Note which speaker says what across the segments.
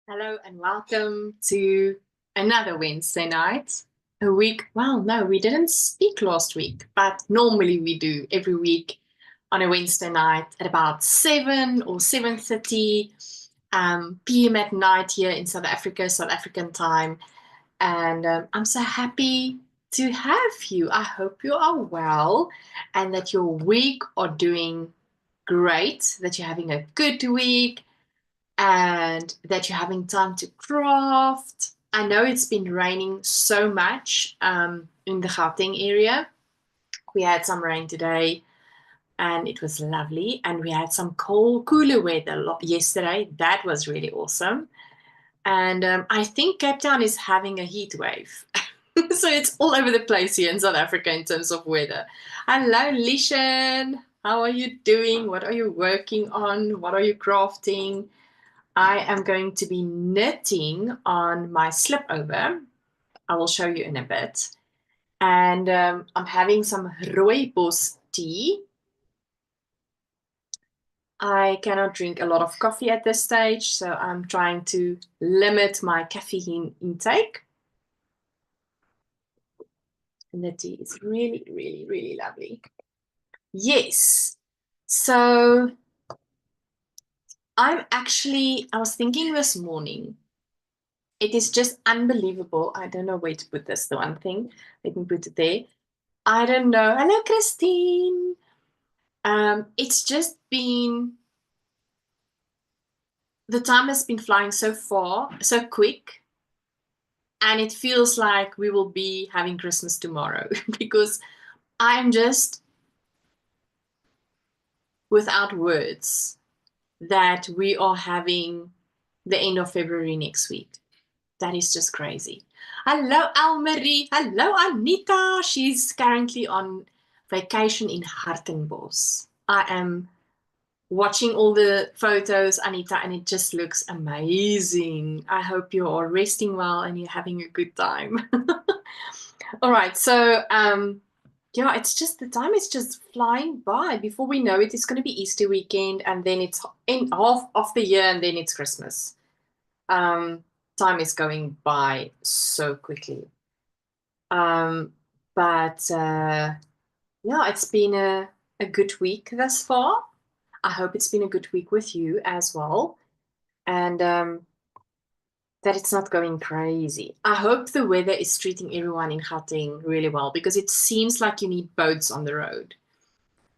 Speaker 1: Hello and welcome to another Wednesday night. A week, well, no, we didn't speak last week, but normally we do every week on a Wednesday night at about 7 or 7:30 p.m. at night here in South Africa, South African time. And I'm so happy to have you. I hope you are well and that your week are doing great, that you're having a good week and that you're having time to craft. I know it's been raining so much in the Gauteng area. We had some rain today and it was lovely. And we had some cold, cooler weather yesterday. That was really awesome. And I think Cape Town is having a heat wave. So it's all over the place here in South Africa in terms of weather. Hello, Lishan. How are you doing? What are you working on? What are you crafting? I am going to be knitting on my slip over. I will show you in a bit. And I'm having some rooibos tea. I cannot drink a lot of coffee at this stage, so I'm trying to limit my caffeine intake. And the tea is really, really, really lovely. Yes. So I was thinking this morning, it is just unbelievable. I don't know where to put this, the one thing. Let me put it there. I don't know. Hello, Christine. It's just been, the time has been flying so far, so quick, and it feels like we will be having Christmas tomorrow because I'm just without words that we are having the end of February next week. That is just crazy. Hello, Almarie. Hello, Anita. She's currently on vacation in Hartenbos. I am watching all the photos, Anita, and it just looks amazing. I hope you're all resting well and you're having a good time. All right, so yeah, it's just the time is just flying by. Before we know it, it's going to be Easter weekend, and then it's in half of the year, and then it's Christmas. Time is going by so quickly. But yeah, it's been a good week thus far. I hope it's been a good week with you as well. And that it's not going crazy. I hope the weather is treating everyone in Gauteng really well because it seems like you need boats on the road.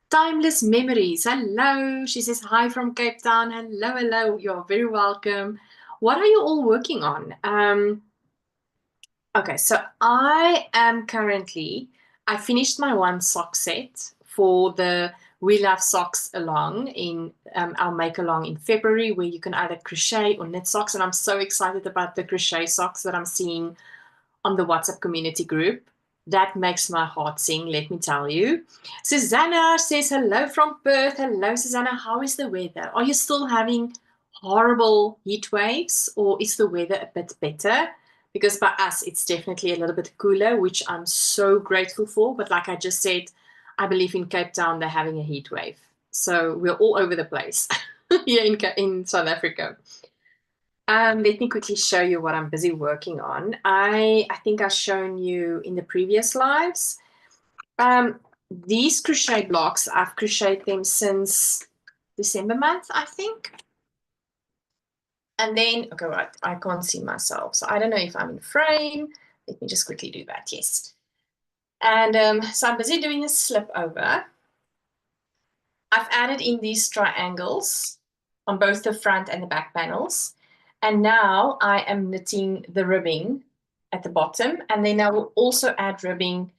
Speaker 1: Timeless Memories. Hello. She says hi from Cape Town. Hello, hello. You're very welcome. What are you all working on? Okay, so I finished my one sock set for the We Love Socks along in our make along in February, where you can either crochet or knit socks. And I'm so excited about the crochet socks that I'm seeing on the WhatsApp community group. That makes my heart sing, let me tell you. Susanna says hello from Perth. Hello, Susanna. How is the weather? Are you still having horrible heat waves, or is the weather a bit better? Because by us, it's definitely a little bit cooler, which I'm so grateful for. But like I just said, I believe in Cape Town, they're having a heat wave. So we're all over the place here in South Africa. Let me quickly show you what I'm busy working on. I think I've shown you in the previous lives. These crochet blocks, I've crocheted them since December month, I think. And then, okay, right, I can't see myself. So I don't know if I'm in frame. Let me just quickly do that, yes. And so I'm busy doing a slip over. I've added in these triangles on both the front and the back panels. And now I am knitting the ribbing at the bottom. And then I will also add ribbing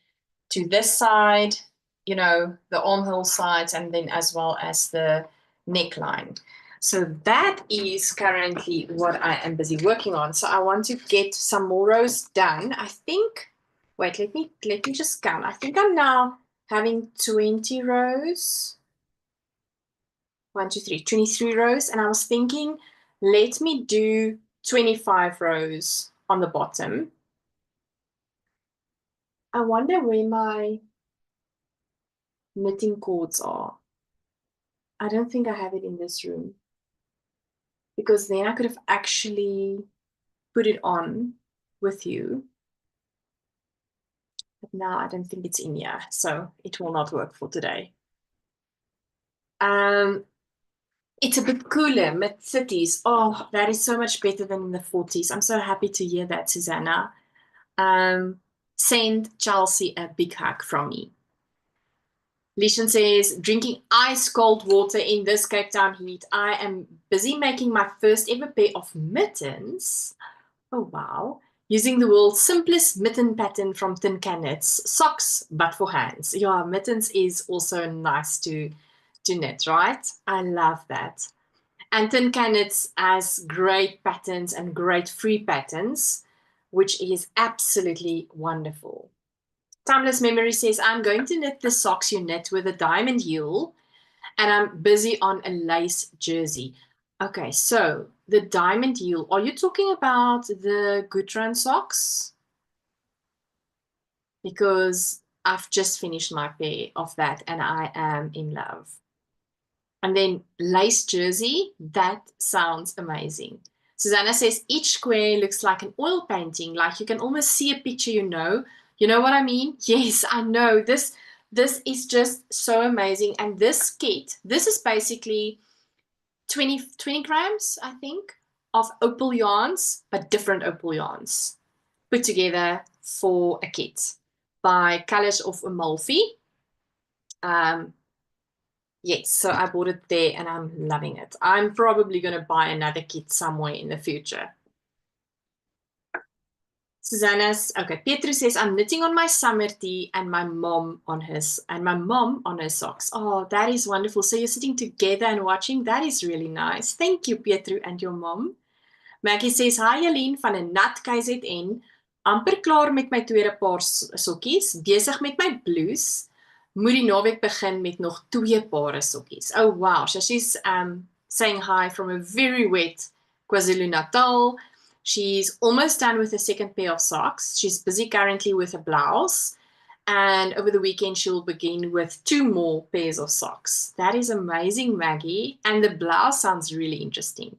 Speaker 1: to this side, you know, the armhole sides, and then as well as the neckline. So that is currently what I am busy working on. So I want to get some more rows done. I think, wait, let me just count. I think I'm now having 20 rows. 1, 2, 3, 23 rows. And I was thinking, let me do 25 rows on the bottom. I wonder where my knitting cords are. I don't think I have it in this room. because then I could have actually put it on with you. But now I don't think it's in here, so it will not work for today. It's a bit cooler, mid-30s. Oh, that is so much better than in the 40s. I'm so happy to hear that, Susanna. Send Chelsea a big hug from me. Lishan says, drinking ice cold water in this Cape Town heat. I am busy making my first ever pair of mittens. Oh, wow. Using the world's simplest mitten pattern from tin can knits. Socks, but for hands. Yeah, mittens is also nice to knit, right? I love that. And tin can knits has great patterns and great free patterns, which is absolutely wonderful. Timeless Memory says, I'm going to knit the socks you knit with a diamond heel, and I'm busy on a lace jersey. Okay, so the diamond heel, are you talking about the Gudrun socks? Because I've just finished my pair of that and I am in love. And then lace jersey, that sounds amazing. Susanna says, each square looks like an oil painting, like you can almost see a picture, you know. You know what I mean? Yes, I know. This is just so amazing. And this kit, this is basically 20 grams, I think, of opal yarns, but different opal yarns put together for a kit by Colors of Amalfi. Yes, so I bought it there and I'm loving it. I'm probably going to buy another kit somewhere in the future. Susanna's, okay, Petru says, I'm knitting on my summer tee and my mom on her socks. Oh, that is wonderful. So you're sitting together and watching. That is really nice. Thank you, Petru and your mom. Maggie says, hi Jalene van 'n nat KZN. Amper klaar met my tweede paar sokkies, besig met my blouse. Moet die naweek begin met nog 2 pare sokkies. Oh wow, so she's saying hi from a very wet KwaZulu-Natal. She's almost done with the second pair of socks. She's busy currently with a blouse. And over the weekend, she'll begin with 2 more pairs of socks. That is amazing, Maggie. And the blouse sounds really interesting.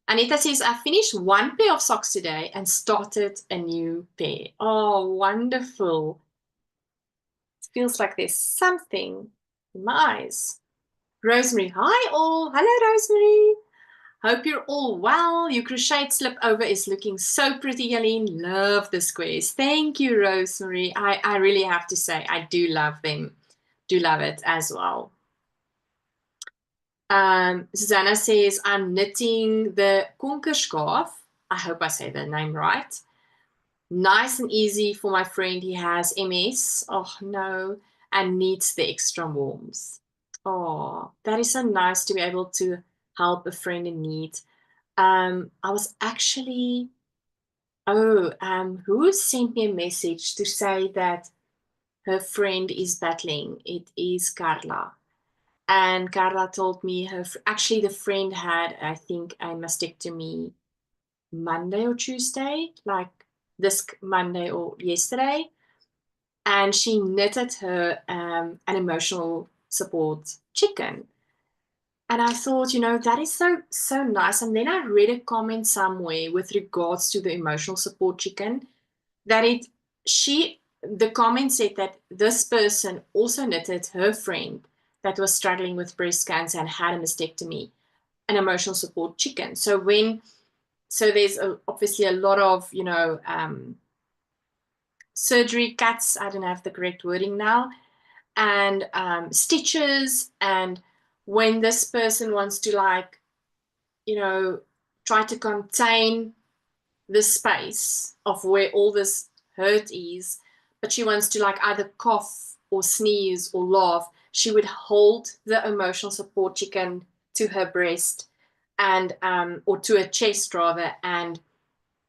Speaker 1: Anita says, I finished 1 pair of socks today and started a new pair. Oh, wonderful. It feels like there's something in my eyes. Rosemary, hi all. Hello, Rosemary. Hope you're all well. Your crochet slip over is looking so pretty, Jalene. Love the squares. Thank you, Rosemary. I really have to say, I do love them. Do love it as well. Susanna says, I'm knitting the Konkerskaaf. I hope I say the name right. Nice and easy for my friend. He has MS. Oh, no. And needs the extra warmth. Oh, that is so nice to be able to help a friend in need. I was actually, who sent me a message to say that her friend is battling? It is Carla. And Carla told me actually the friend had, I think, a mastectomy Monday or Tuesday, like this Monday or yesterday. And she knitted her an emotional support chicken. And I thought, you know, that is so nice. And then I read a comment somewhere with regards to the emotional support chicken that the comment said that this person also knitted her friend that was struggling with breast cancer and had a mastectomy, an emotional support chicken. So there's obviously a lot of, you know, surgery cuts, I don't have the correct wording now, and stitches. And when this person wants to, like, you know, try to contain the space of where all this hurt is, but she wants to, like, either cough or sneeze or laugh, she would hold the emotional support chicken to her breast and or to her chest rather, and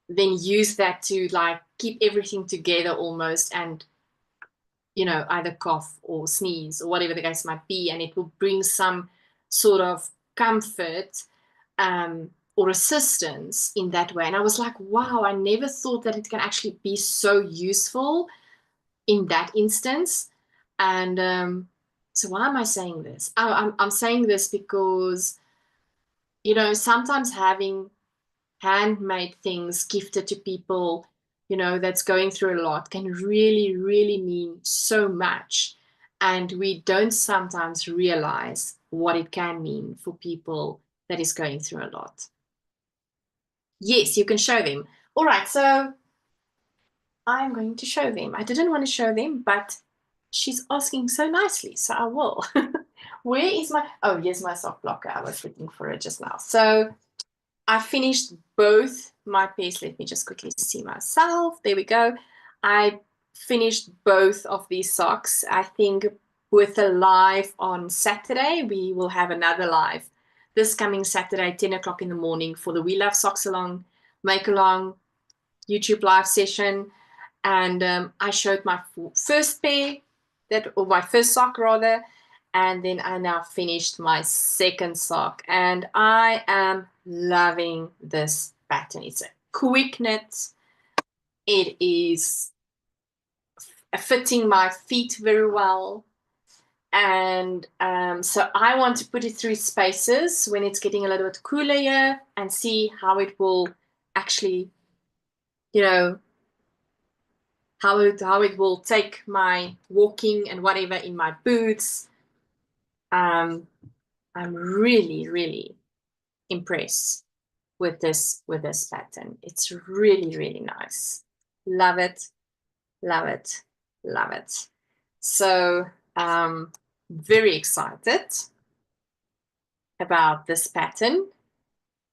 Speaker 1: then use that to, like, keep everything together almost, and, you know, either cough or sneeze or whatever the case might be, and it will bring some sort of comfort or assistance in that way. And I was like, wow, I never thought that it can actually be so useful in that instance. And so why am I saying this? I'm saying this because you know, sometimes having handmade things gifted to people, you know, that's going through a lot can really, really mean so much. And we don't sometimes realize what it can mean for people that is going through a lot. Yes, you can show them. All right, so I'm going to show them. I didn't want to show them, but she's asking so nicely, so I will. Where is my, oh, here's my sock blocker. I was looking for it just now. So I finished both my pairs. Let me just quickly see myself. There we go. I finished both of these socks. I think with a live on Saturday, we will have another live this coming Saturday, 10 o'clock in the morning for the We Love Socks Along, Make Along YouTube live session. And I showed my first pair, or my first sock rather, and then I now finished my second sock, and I am loving this pattern. It's a quick knit. It is fitting my feet very well. And so I want to put it through spaces when it's getting a little bit cooler here and see how it will actually, you know, how it will take my walking and whatever in my boots. I'm really, really impressed with this pattern. It's really, really nice. Love it, love it, love it. So very excited about this pattern.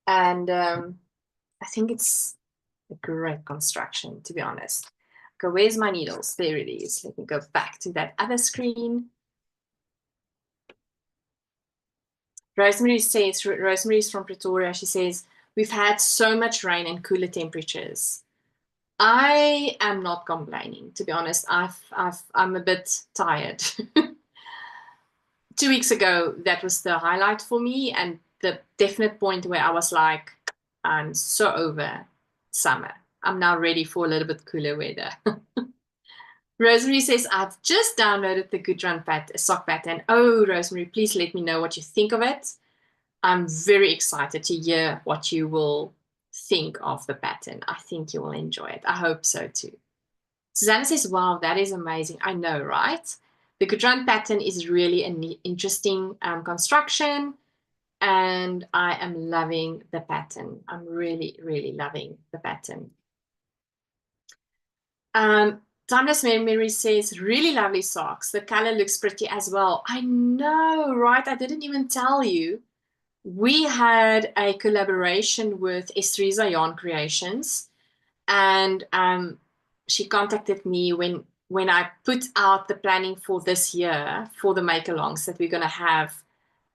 Speaker 1: And I think it's a great construction, to be honest. Okay, where's my needles? There it is. Let me go back to that other screen. Rosemary is from Pretoria. She says, we've had so much rain and cooler temperatures. I am not complaining, to be honest. I'm a bit tired. 2 weeks ago, that was the highlight for me, and the definite point where I was like, I'm so over summer. I'm now ready for a little bit cooler weather. Rosemary says, I've just downloaded the Good Run sock pattern. Oh, Rosemary, please let me know what you think of it. I'm very excited to hear what you will think of the pattern. I think you will enjoy it. I hope so too. Susanna says, wow, that is amazing. I know, right? The Good Run pattern is really an interesting construction, and I am loving the pattern. I'm really, really loving the pattern. Timeless Memory says, really lovely socks. The color looks pretty as well. I know, right? I didn't even tell you. We had a collaboration with Estreza Yarn Creations, and she contacted me when I put out the planning for this year for the make-alongs that we're going to have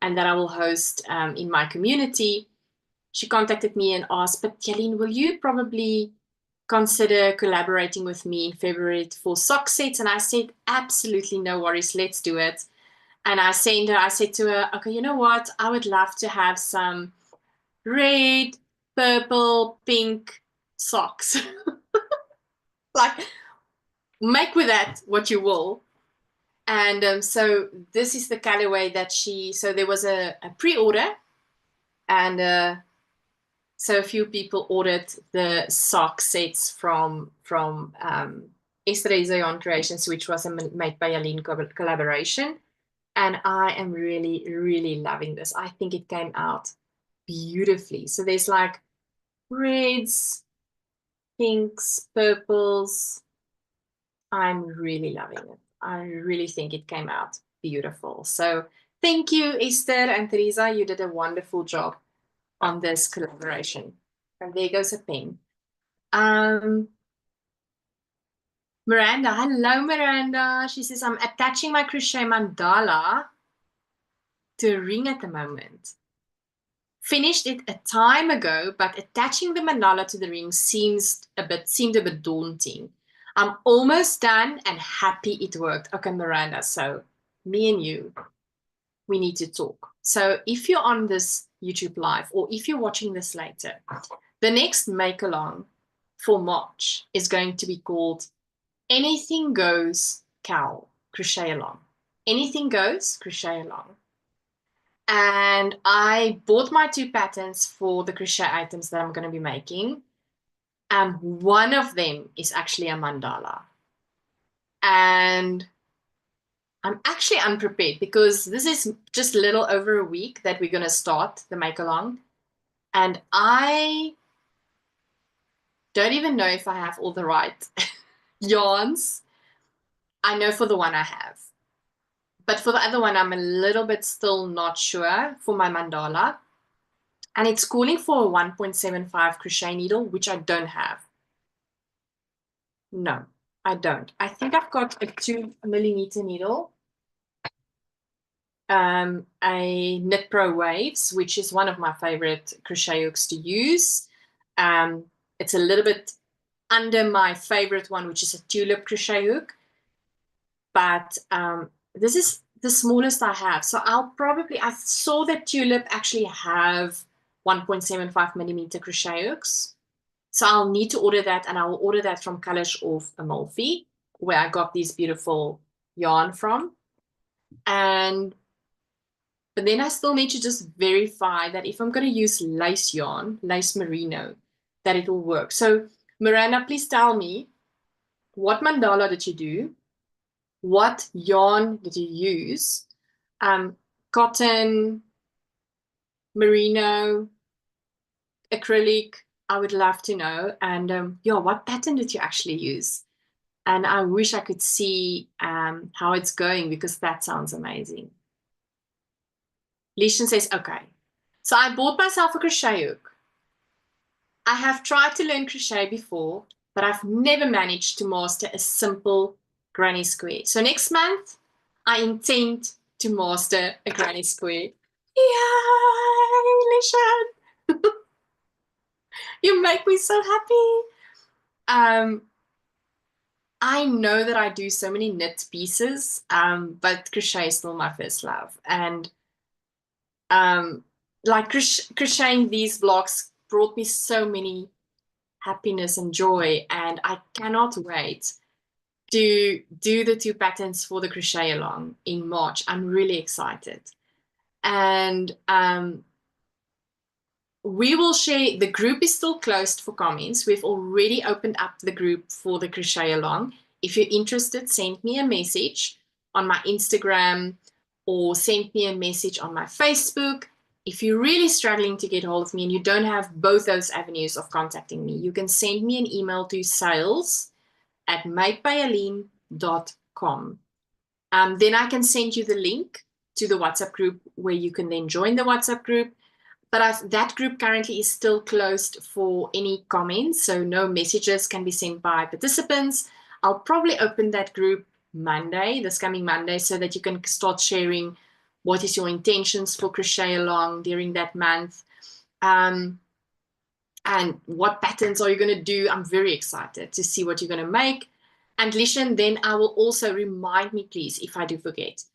Speaker 1: and that I will host in my community. She contacted me and asked, but Jalene, will you probably consider collaborating with me in February for sock sets? And I said, absolutely no worries, let's do it. And I said to her, okay, you know what? I would love to have some red, purple, pink socks. Like, make with that what you will. And so this is the colorway that so there was a pre-order, and so a few people ordered the sock sets from Estreza Yarn Creations, which was a Made by Jalene collaboration. And I am really, really loving this. I think it came out beautifully. So there's like reds, pinks, purples. I'm really loving it. I really think it came out beautiful. So thank you, Esther and Teresa. You did a wonderful job on this collaboration. And there goes a pen. Miranda, hello, Miranda. She says, I'm attaching my crochet mandala to a ring at the moment. Finished it a time ago, but attaching the mandala to the ring seemed a bit daunting. I'm almost done and happy it worked. Okay, Miranda, so me and you, we need to talk. So if you're on this YouTube live or if you're watching this later, the next make along for March is going to be called Anything Goes Cowl Crochet Along. Anything Goes Crochet Along. And I bought my 2 patterns for the crochet items that I'm going to be making. And one of them is actually a mandala. And I'm actually unprepared because this is just a little over a week that we're going to start the make along. And I don't even know if I have all the right yarns. I know for the one I have. But for the other one, I'm a little bit still not sure for my mandala. And it's calling for a 1.75 crochet needle, which I don't have. No, I don't. I think I've got a 2mm needle, a Knit Pro Waves, which is one of my favorite crochet hooks to use. It's a little bit under my favorite one, which is a tulip crochet hook. But this is the smallest I have. So I saw that tulip actually have 1.75mm crochet hooks. So I'll need to order that, and I will order that from Colors of Amalfi, where I got these beautiful yarn from. But then I still need to just verify that if I'm going to use lace yarn, lace merino, that it will work. So Miranda, please tell me, what mandala did you do? What yarn did you use? Cotton, merino, acrylic, I would love to know. And yeah, what pattern did you actually use? And I wish I could see how it's going, because that sounds amazing. Leishan says, okay. So I bought myself a crochet hook. I have tried to learn crochet before, but I've never managed to master a simple granny square. So next month, I intend to master a granny square. Yay, Leishan! You make me so happy. I know that I do so many knit pieces, but crochet is still my first love. And like crocheting these blocks brought me so many happiness and joy, and I cannot wait to do the 2 patterns for the crochet along in March. I'm really excited. And we will share, the group is still closed for comments. We've already opened up the group for the crochet along. If you're interested, send me a message on my Instagram or send me a message on my Facebook. If you're really struggling to get hold of me and you don't have both those avenues of contacting me, you can send me an email to sales@madebyjalene.com. Then I can send you the link to the WhatsApp group where you can then join the WhatsApp group. But that group currently is still closed for any comments, so no messages can be sent by participants. I'll probably open that group this coming Monday, so that you can start sharing what is your intentions for crochet along during that month. And what patterns are you going to do? I'm very excited to see what you're going to make. And Lishan, then I will also remind me, please, if I do forget,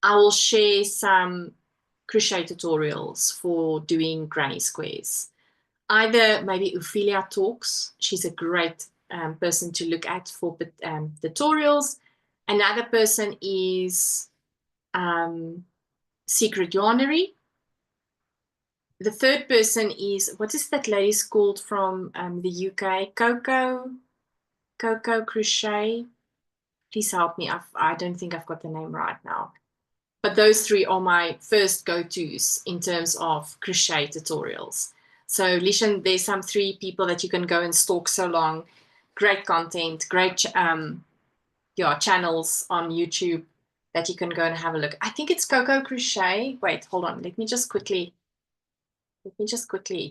Speaker 1: I will share some crochet tutorials for doing granny squares. Either maybe Ophelia Talks, she's a great person to look at for tutorials. Another person is Secret Yarnery. The third person is, what is that lady's called from the UK? Coco Crochet. Please help me. I don't think I've got the name right now. But those 3 are my first go-tos in terms of crochet tutorials. So Lishan, there's some 3 people that you can go and stalk so long. Great content, great channels on YouTube that you can go and have a look. I think it's Coco Crochet. Wait, hold on. Let me just quickly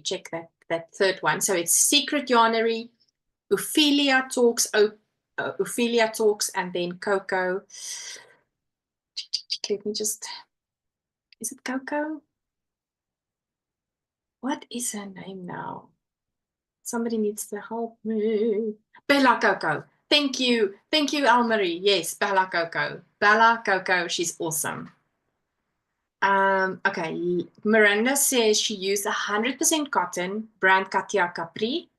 Speaker 1: check that third one. So it's Secret Yarnery, Ophelia Talks, and then Coco. Let me just, is it Coco? What is her name now? Somebody needs to help me. Bella Coco. Thank you. Thank you, Almarie. Yes, Bella Coco. Bella Coco, she's awesome. Okay, Miranda says she used 100% cotton, brand Katia Capri.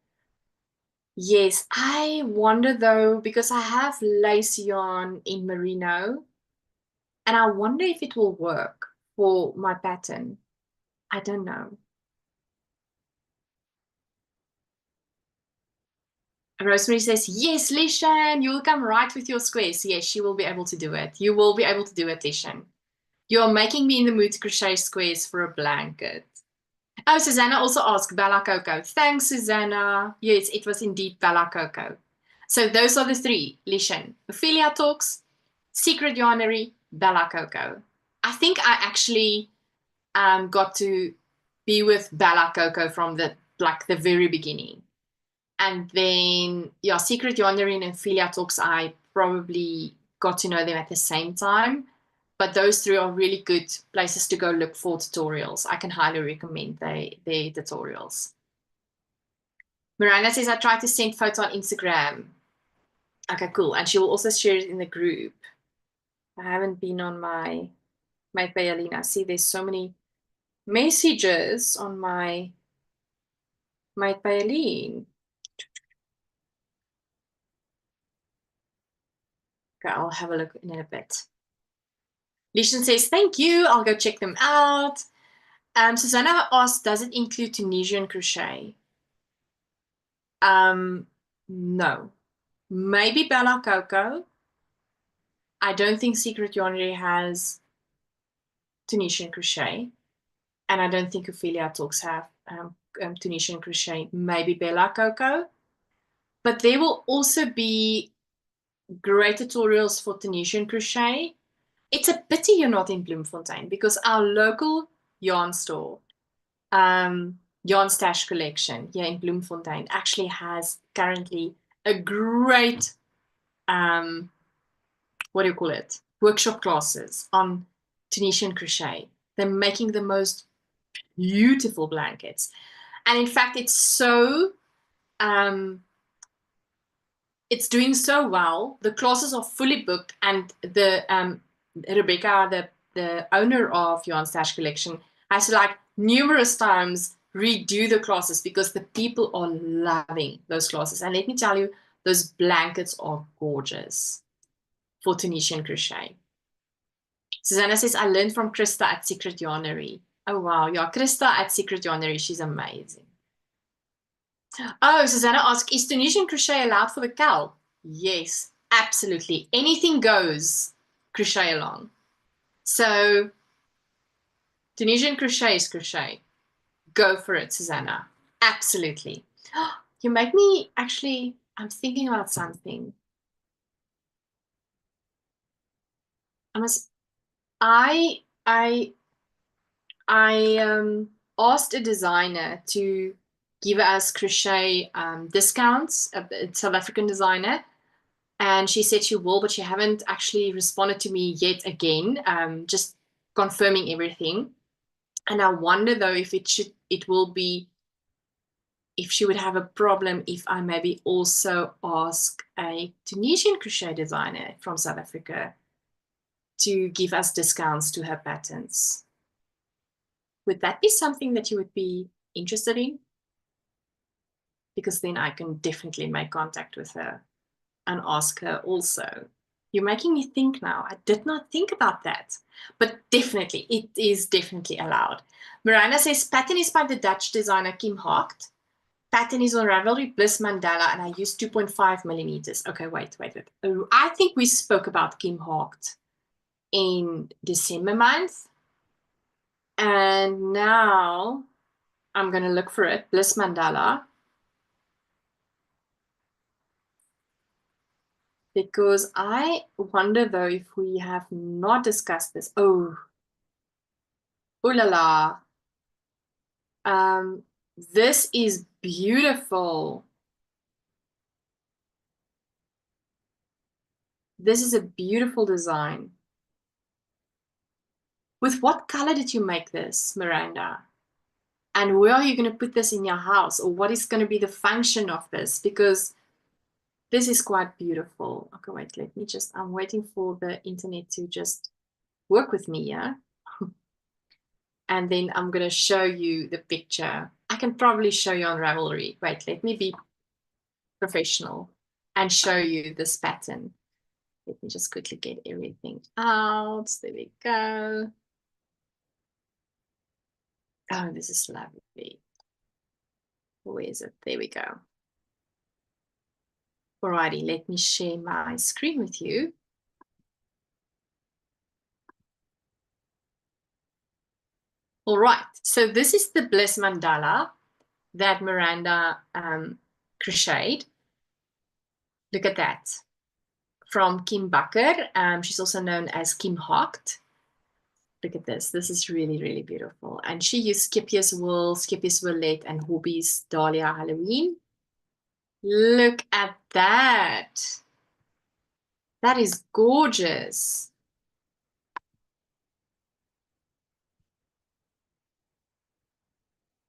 Speaker 1: Yes, I wonder though, because I have lace yarn in merino, and I wonder if it will work for my pattern? I don't know. Rosemary says, yes, Lishan, you will come right with your squares. Yes, she will be able to do it. You will be able to do it, Lishan. You are making me in the mood to crochet squares for a blanket. Oh, Susanna also asked Bella Coco. Thanks, Susanna. Yes, it was indeed Bella Coco. So those are the three, Lishan. Ophelia Talks, Secret Yarnery, Bella Coco. I think I actually got to be with Bella Coco from the very beginning. And then, yeah, Secret Yandere and Ophelia Talks, I probably got to know them at the same time. But those three are really good places to go look for tutorials. I can highly recommend their tutorials. Miranda says, I tried to send photo on Instagram. Okay, cool. And she will also share it in the group. I haven't been on my Jalene. I see there's so many messages on my Jalene. Okay, I'll have a look in a bit. Lishan says, thank you. I'll go check them out. Susanna asked, does it include Tunisian crochet? No. Maybe Bella Coco. I don't think Secret Yarnery has Tunisian crochet. And I don't think Ophelia Talks have Tunisian crochet. Maybe Bella Coco. But there will also be great tutorials for Tunisian crochet. It's a pity you're not in Bloemfontein because our local yarn store, Yarn Stash collection here in Bloemfontein, actually has currently a great, what do you call it? Workshop classes on Tunisian crochet. They're making the most beautiful blankets. And in fact, it's so, it's doing so well. The classes are fully booked, and the Rebecca, the owner of Yarn Stash Collection, has to like numerous times redo the classes because the people are loving those classes. And let me tell you, those blankets are gorgeous for Tunisian crochet. Susanna says, I learned from Krista at Secret Yarnery. Oh, wow. Yeah, Krista at Secret Yarnery. She's amazing. Oh, Susanna asked, is Tunisian crochet allowed for the cowl? Yes, absolutely. Anything goes crochet along. So Tunisian crochet is crochet. Go for it, Susanna. Absolutely. You make me actually, I'm thinking about something. I asked a designer to give us crochet discounts, a South African designer, and she said she will, but she haven't actually responded to me yet again, just confirming everything. And I wonder though if if she would have a problem if I maybe also ask a Tunisian crochet designer from South Africa to give us discounts to her patterns. Would that be something that you would be interested in? Because then I can definitely make contact with her and ask her also. You're making me think now. I did not think about that. But definitely, it is definitely allowed. Miranda says, pattern is by the Dutch designer Kim Haacht. Pattern is on Ravelry Bliss Mandala, and I use 2.5 millimeters. Okay, wait. I think we spoke about Kim Haacht in December month. And now I'm going to look for it, Bliss Mandala. Because I wonder though if we have not discussed this. Oh la la. This is beautiful. This is a beautiful design. With what color did you make this, Miranda? And where are you going to put this in your house? Or what is going to be the function of this? Because this is quite beautiful. Okay, wait, let me just, I'm waiting for the internet to just work with me, yeah? And then I'm going to show you the picture. I can probably show you on Ravelry. Wait, let me be professional and show you this pattern. Let me just quickly get everything out. There we go. Oh, this is lovely. Where is it? There we go. Alrighty, let me share my screen with you. All right, so this is the Bliss Mandala that Miranda crocheted. Look at that. From Kim Bakker. She's also known as Kim Hocht. Look at this. This is really, really beautiful. And she used Skipja's wool, Skipja's Willette, and Hobby's Dahlia Halloween. Look at that. That is gorgeous.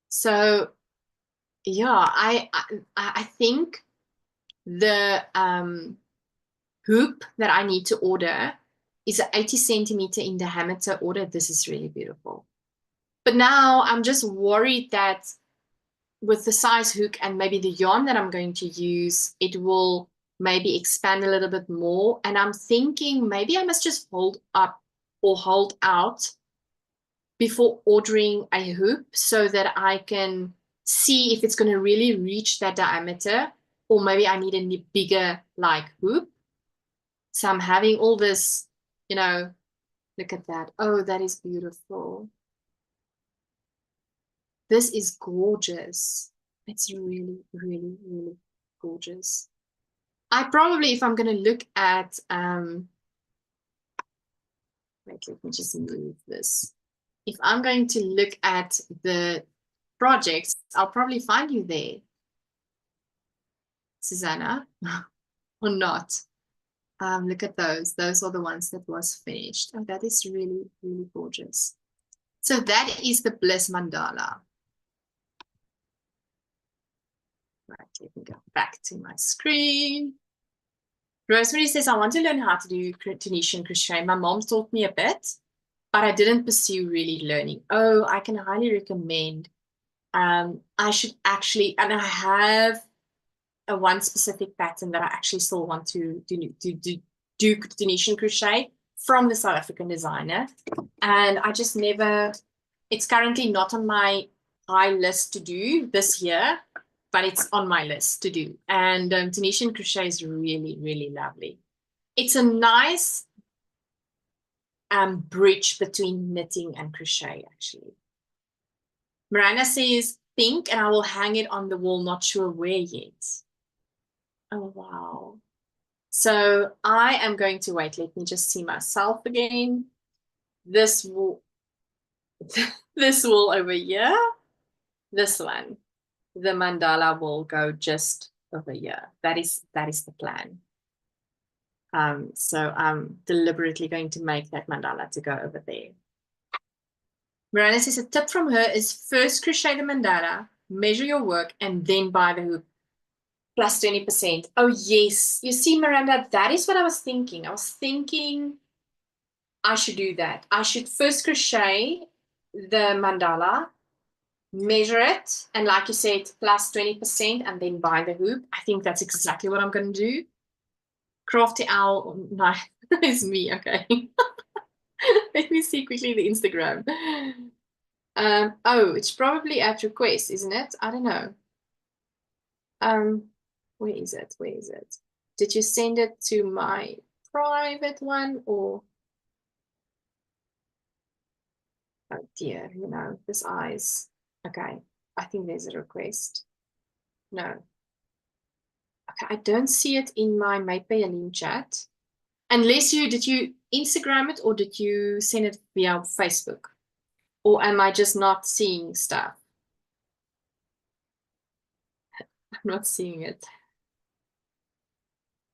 Speaker 1: So yeah, I think the hoop that I need to order is an 80 centimeter in diameter order. This is really beautiful. But now I'm just worried that with the size hook and maybe the yarn that I'm going to use, it will maybe expand a little bit more. And I'm thinking maybe I must just hold up or hold out before ordering a hoop so that I can see if it's going to really reach that diameter, or maybe I need a bigger like hoop. So I'm having all this, you know, look at that. Oh, that is beautiful. This is gorgeous. It's really, really, really gorgeous. I probably, if I'm going to look at, wait, let me just move this. If I'm going to look at the projects, I'll probably find you there, Susanna, or not. Look at those. Those are the ones that was finished. Oh, that is really, really gorgeous. So that is the Bliss Mandala. Right, let me go back to my screen. Rosemary says, I want to learn how to do Tunisian crochet. My mom taught me a bit, but I didn't pursue really learning. Oh, I can highly recommend. I should actually, and I have a one specific pattern that I actually still want to do Tunisian crochet from the South African designer. And I just never, it's currently not on my high list to do this year, but it's on my list to do. And Tunisian crochet is really, really lovely. It's a nice bridge between knitting and crochet, actually. Miranda says pink, and I will hang it on the wall, not sure where yet. Oh, wow. So I am going to wait. Let me just see myself again. This wool, this wool over here, this one, the mandala will go just over here. That is the plan. So I'm deliberately going to make that mandala to go over there. Miranda says a tip from her is first crochet the mandala, measure your work, and then buy the hoop. Plus 20%. Oh, yes. You see, Miranda, that is what I was thinking. I was thinking I should do that. I should first crochet the mandala, measure it, and like you said, plus 20%, and then buy the hoop. I think that's exactly what I'm going to do. Crafty Owl, no, it's me, okay. Let me see quickly the Instagram. Oh, it's probably at request, isn't it? I don't know. Where is it? Where is it? Did you send it to my private one or? Oh dear, you know, this eyes. Okay, I think there's a request. No. Okay, I don't see it in my Jalene chat. Unless did you Instagram it or did you send it via Facebook? Or am I just not seeing stuff? I'm not seeing it.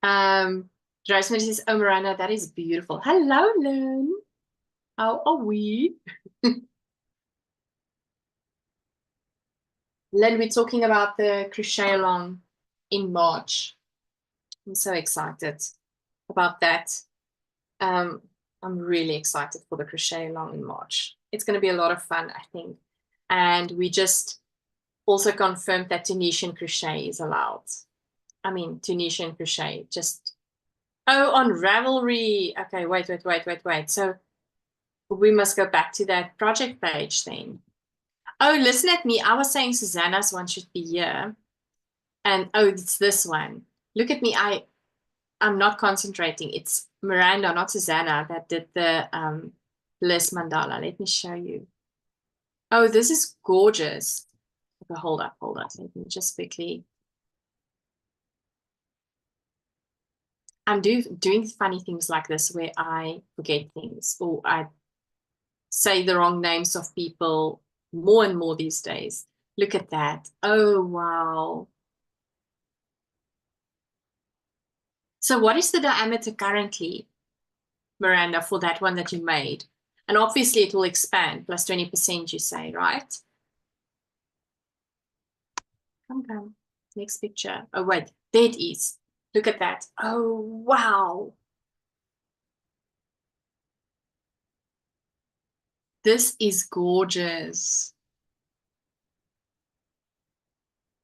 Speaker 1: Rosemary says, oh, Miranda, that is beautiful. Hello, Lynn. How are we? Lynn, we're talking about the crochet along in March. I'm so excited about that. I'm really excited for the crochet along in March. It's going to be a lot of fun, I think. And we just also confirmed that Tunisian crochet is allowed. I mean, Tunisian crochet, just, oh, on Ravelry. Okay, wait. So we must go back to that project page then. Oh, listen at me. I was saying Susanna's one should be here. And oh, it's this one. Look at me. I'm not concentrating. It's Miranda, not Susanna, that did the Bliss mandala. Let me show you. Oh, this is gorgeous. Okay, hold up, hold up. Let me just quickly. I'm doing funny things like this where I forget things or I say the wrong names of people more and more these days. Look at that. Oh, wow. So what is the diameter currently, Miranda, for that one that you made? And obviously it will expand, plus 20%, you say, right? Come. Next picture. Oh, wait, there it is. Look at that. Oh, wow. This is gorgeous.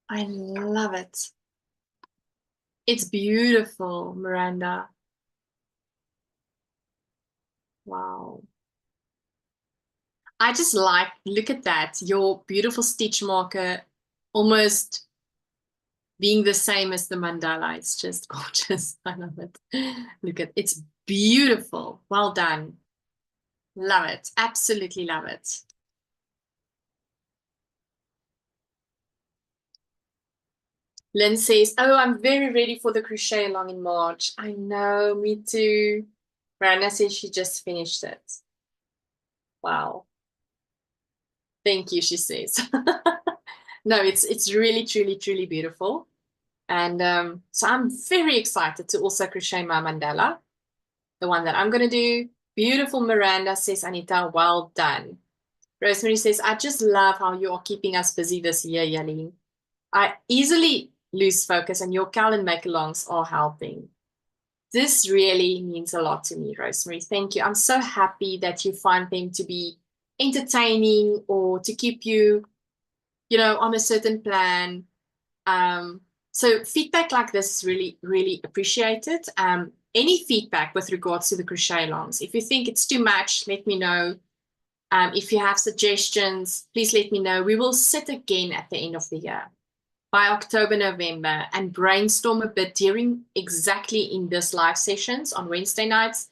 Speaker 1: I love it. It's beautiful, Miranda. Wow. I just like, look at that, your beautiful stitch marker almost being the same as the mandala. It's just gorgeous. I love it. Look at it's beautiful. Well done. Love it. Absolutely love it. Lynn says, oh, I'm very ready for the crochet along in March. I know, me too. Rana says she just finished it. Wow. Thank you, she says. No, it's really, truly, truly beautiful. And so I'm very excited to also crochet my mandala, the one that I'm going to do. Beautiful Miranda says, Anita, well done. Rosemary says, I just love how you are keeping us busy this year, Jalene. I easily lose focus and your Cal and make-alongs are helping. This really means a lot to me, Rosemary. Thank you. I'm so happy that you find them to be entertaining or to keep you, on a certain plan. So feedback like this is really, really appreciated. Any feedback with regards to the crochet alongs, if you think it's too much, let me know. If you have suggestions, please let me know. We will sit again at the end of the year by October, November, and brainstorm a bit during exactly in this live sessions on Wednesday nights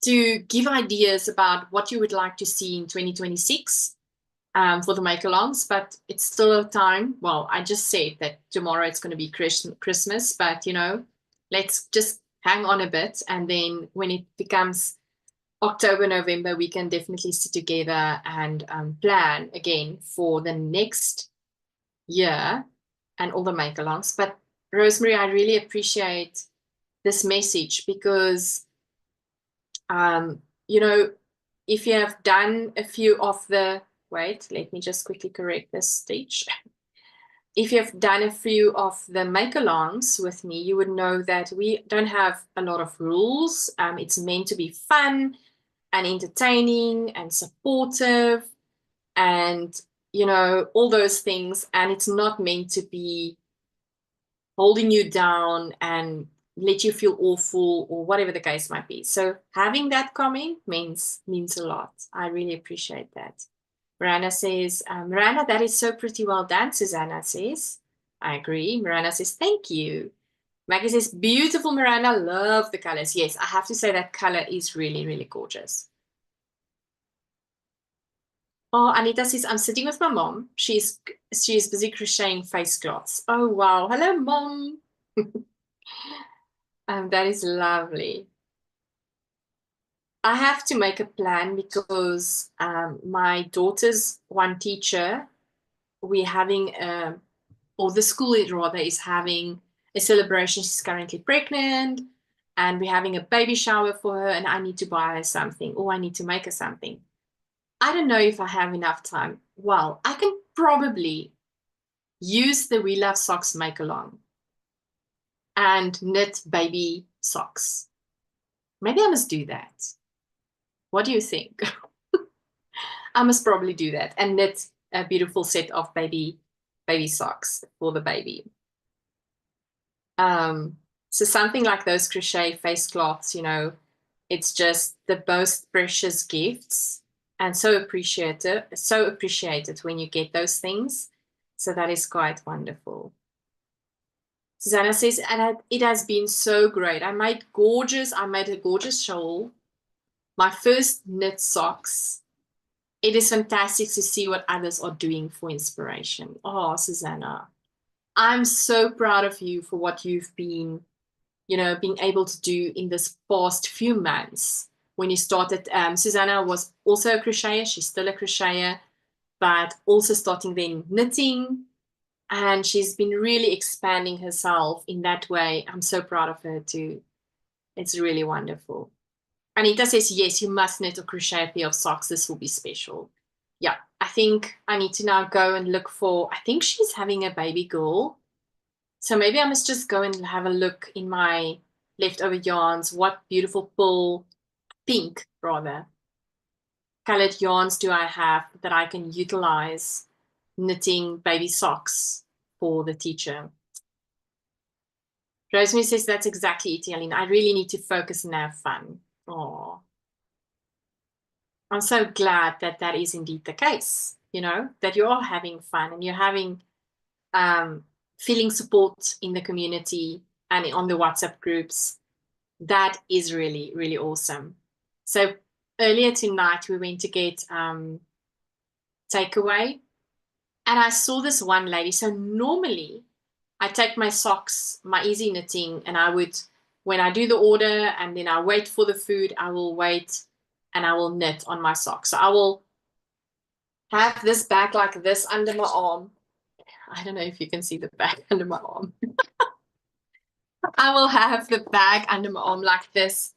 Speaker 1: to give ideas about what you would like to see in 2026 for the make-alongs, but it's still a time. Well, I just said that tomorrow it's going to be Christmas, but let's just hang on a bit, and then when it becomes October, November, we can definitely sit together and plan again for the next year and all the make-alongs. But Rosemary, I really appreciate this message because, if you have done a few of the, wait, let me just quickly correct this stitch. If you've done a few of the make-alongs with me, you would know that we don't have a lot of rules. It's meant to be fun and entertaining and supportive and, all those things. And it's not meant to be holding you down and let you feel awful or whatever the case might be. So having that comment means a lot. I really appreciate that. Miranda says, Miranda, that is so pretty well done, Susanna says. I agree. Miranda says, thank you. Maggie says, beautiful, Miranda. Love the colors. Yes, I have to say that color is really, really gorgeous. Oh, Anita says, I'm sitting with my mom. She's busy crocheting face cloths. Oh, wow. Hello, mom. That is lovely. I have to make a plan because my daughter's one teacher, we're having, or the school rather, is having a celebration. She's currently pregnant and we're having a baby shower for her, and I need to buy her something or I need to make her something. I don't know if I have enough time. Well, I can probably use the We Love Socks make along and knit baby socks. Maybe I must do that. What do you think? I must probably do that and knit a beautiful set of baby socks for the baby. So something like those crochet face cloths, it's just the most precious gifts and so appreciated when you get those things. So that is quite wonderful. Susanna says, and it has been so great. I made a gorgeous shawl, my first knit socks. It is fantastic to see what others are doing for inspiration. Oh, Susanna, I'm so proud of you for what you've been, being able to do in this past few months. When you started, Susanna was also a crocheter. She's still a crocheter, but also starting then knitting. And she's been really expanding herself in that way. I'm so proud of her too. It's really wonderful. Anita says, yes, you must knit or crochet a pair of socks. This will be special. Yeah, I think I need to now go and look for, I think she's having a baby girl. So maybe I must just go and have a look in my leftover yarns. What beautiful pink rather, colored yarns do I have that I can utilize knitting baby socks for the teacher? Rosemary says, that's exactly it, Jalene. I really need to focus and have fun. Oh, I'm so glad that that is indeed the case, that you are having fun and you're having feeling support in the community and on the WhatsApp groups. That is really, really awesome. So earlier tonight, we went to get takeaway, and I saw this one lady. So normally I take my socks, my easy knitting, and when I do the order and then I wait for the food, I will wait and I will knit on my socks. So I will have this bag like this under my arm. I don't know if you can see the bag under my arm. I will have the bag under my arm like this.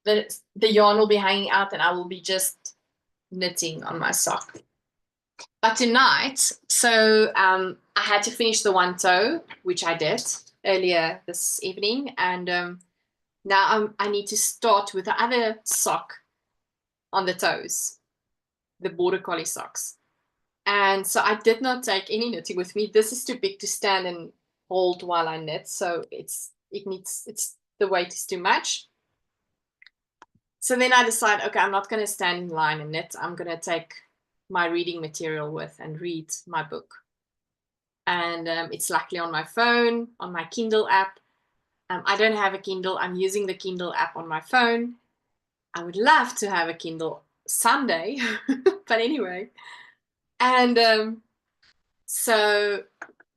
Speaker 1: The yarn will be hanging out and I will be just knitting on my sock. But tonight, so I had to finish the one toe, which I did earlier this evening. And now I need to start with the other sock on the toes, the border collie socks. And so I did not take any knitting with me. This is too big to stand and hold while I knit. So the weight is too much. So then I decided, okay, I'm not going to stand in line and knit. I'm going to take my reading material with and read my book. And it's luckily on my phone, on my Kindle app. I don't have a Kindle. I'm using the Kindle app on my phone. I would love to have a Kindle someday, but anyway. And so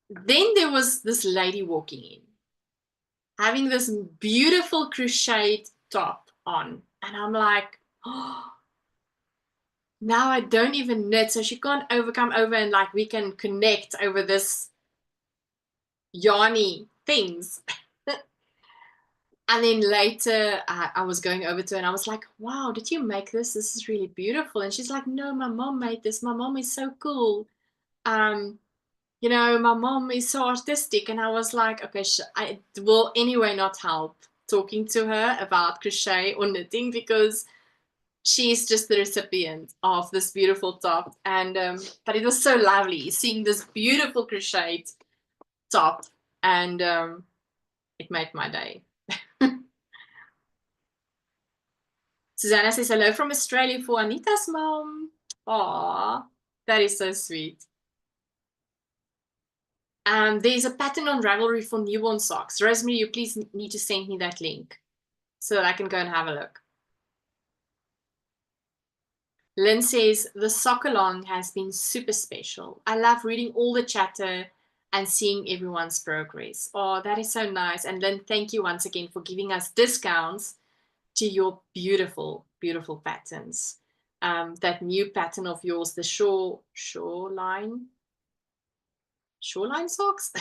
Speaker 1: then there was this lady walking in, having this beautiful crocheted top on. And I'm like, oh, now I don't even knit. So she can't come over and like we can connect over this yarny things. And then later I was going over to her and I was like, wow, did you make this? This is really beautiful. And she's like, no, my mom made this. My mom is so cool. My mom is so artistic. And I was like, okay, I will anyway not help talking to her about crochet or knitting because she's just the recipient of this beautiful top. And but it was so lovely seeing this beautiful crocheted top, and it made my day. Susanna says hello from Australia for Anita's mom. Aw, that is so sweet. There's a pattern on Ravelry for newborn socks. Rosemary, you please need to send me that link so that I can go and have a look. Lynn says, the sock along has been super special. I love reading all the chatter and seeing everyone's progress. Oh, that is so nice. And Lynn, thank you once again for giving us discounts to your beautiful, beautiful patterns. That new pattern of yours, the shoreline socks.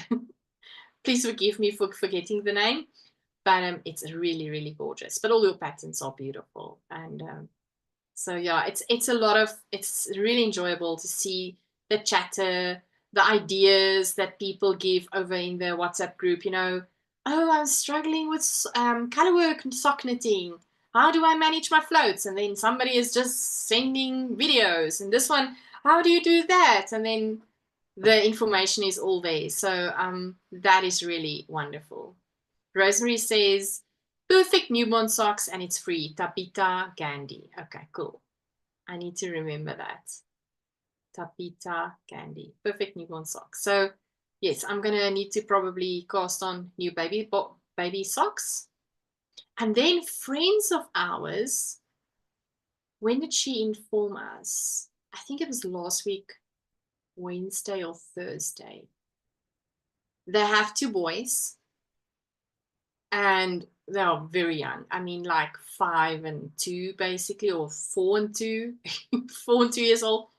Speaker 1: Please forgive me for forgetting the name, but it's really, really gorgeous. But all your patterns are beautiful. And so yeah, it's really enjoyable to see the chatter, the ideas that people give over in the WhatsApp group. Oh, I'm struggling with colorwork and sock knitting. How do I manage my floats? And then somebody is just sending videos. And this one, how do you do that? And then the information is all there. So that is really wonderful. Rosemary says, perfect newborn socks and it's free. Tabita Gandhi. Okay, cool. I need to remember that. Tapita Candy, perfect newborn socks. So yes, I'm gonna need to probably cast on new baby socks. And then friends of ours, when did she inform us? I think it was last week, Wednesday or Thursday. They have 2 boys and they are very young. I mean, like 5 and 2 basically, or 4 and 2, 4 and 2 years old.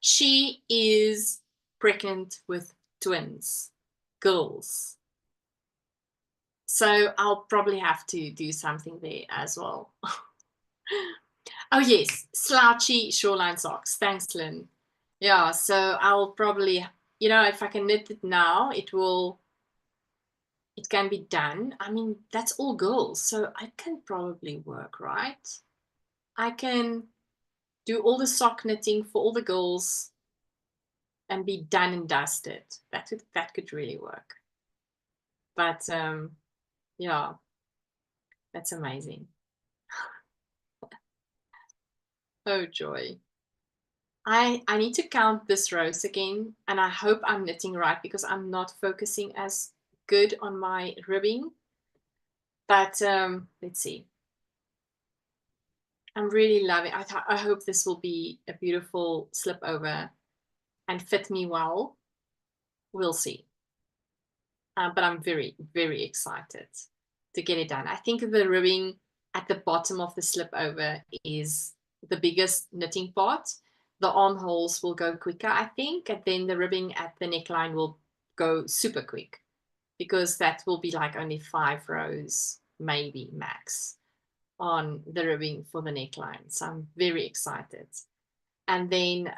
Speaker 1: She is pregnant with twins, girls. So I'll probably have to do something there as well. Oh yes, slouchy shoreline socks. Thanks, Lynn. Yeah, so I'll probably, if I can knit it now, it can be done. I mean, that's all girls, so I can probably work, right? I can do all the sock knitting for all the girls and be done and dusted. That could really work. But yeah, that's amazing. Oh joy. I need to count this rows again, and I hope I'm knitting right because I'm not focusing as good on my ribbing. But let's see. I'm really loving it. I hope this will be a beautiful slip over and fit me well. We'll see. But I'm very, very excited to get it done. I think the ribbing at the bottom of the slip over is the biggest knitting part. The armholes will go quicker, I think, and then the ribbing at the neckline will go super quick because that will be like only 5 rows, maybe max, on the ribbing for the neckline. So I'm very excited. And then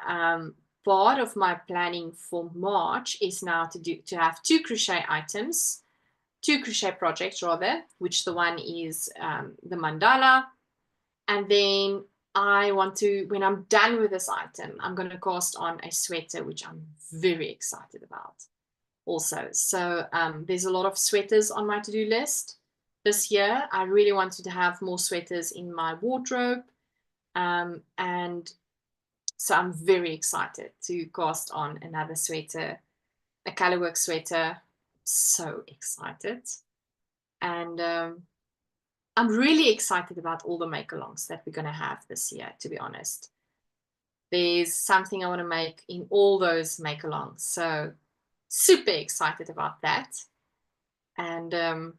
Speaker 1: part of my planning for March is now to have 2 crochet items, 2 crochet projects rather, which the one is the mandala. And then I want to, when I'm done with this item, I'm going to cast on a sweater, which I'm very excited about also. So there's a lot of sweaters on my to-do list this year. I really wanted to have more sweaters in my wardrobe. And so I'm very excited to cast on another sweater, a colorwork sweater. So excited. And I'm really excited about all the make-alongs that we're going to have this year, to be honest. There's something I want to make in all those make-alongs. So super excited about that. And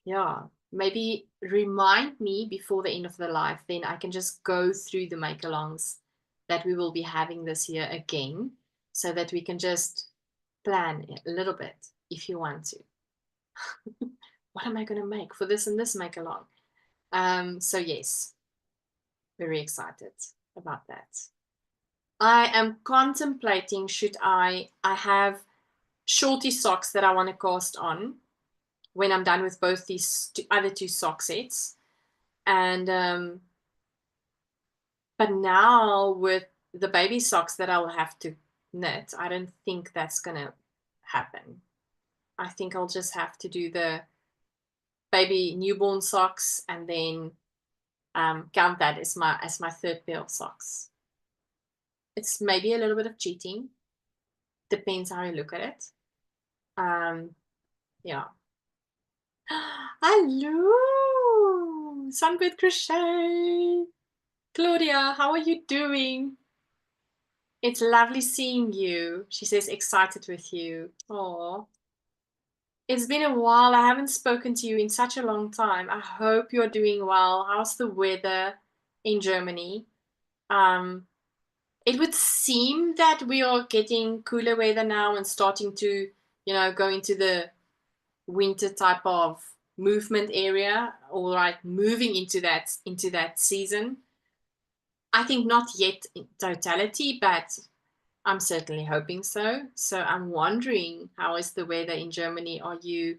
Speaker 1: yeah, maybe remind me before the end of the live, then I can just go through the make-alongs that we will be having this year again, so that we can just plan a little bit if you want to. What am I going to make for this and this make-along? So yes, very excited about that. I am contemplating, should I have shorty socks that I want to cast on when I'm done with both these other 2 sock sets. And but now with the baby socks that I'll have to knit, I don't think that's gonna happen. I think I'll just have to do the baby newborn socks and then count that as my 3rd pair of socks. It's maybe a little bit of cheating. Depends how you look at it. Yeah. Hello, Sunbird Crochet. Claudia, how are you doing? It's lovely seeing you. She says excited with you. Oh, it's been a while. I haven't spoken to you in such a long time. I hope you're doing well. How's the weather in Germany? It would seem that we are getting cooler weather now and starting to, go into the winter type of movement area, or like moving into that season. I think not yet in totality, but I'm certainly hoping so. So I'm wondering, how is the weather in Germany? Are you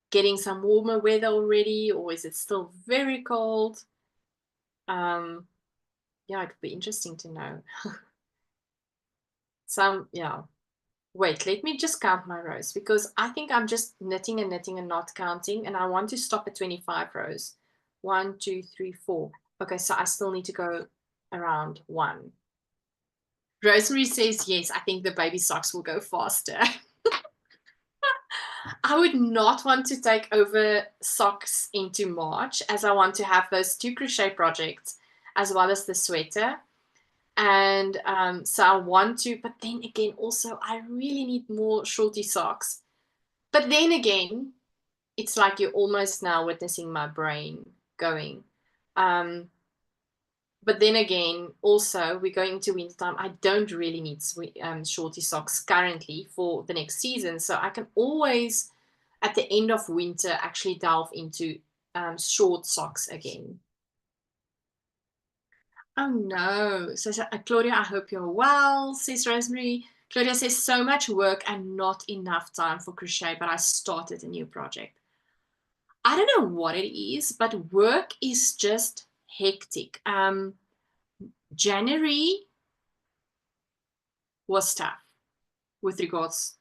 Speaker 1: getting some warmer weather already, or is it still very cold? Yeah, it would be interesting to know. Yeah. Wait, let me just count my rows, because I think I'm just knitting and knitting and not counting, and I want to stop at 25 rows. 1, 2, 3, 4. Okay, so I still need to go around 1. Rosemary says, yes, I think the baby socks will go faster. I would not want to take over socks into March, as I want to have those 2 crochet projects as well as the sweater. And so I want to, but then again, also, I really need more shorty socks. But then again, it's like you're almost now witnessing my brain going. Um, but then again, also, we're going into wintertime. I don't really need shorty socks currently for the next season. So I can always, at the end of winter, actually delve into short socks again. Oh no. So, Claudia, I hope you're well, says Rosemary. Claudia says, so much work and not enough time for crochet, but I started a new project. I don't know what it is, but work is just hectic. January was tough with regards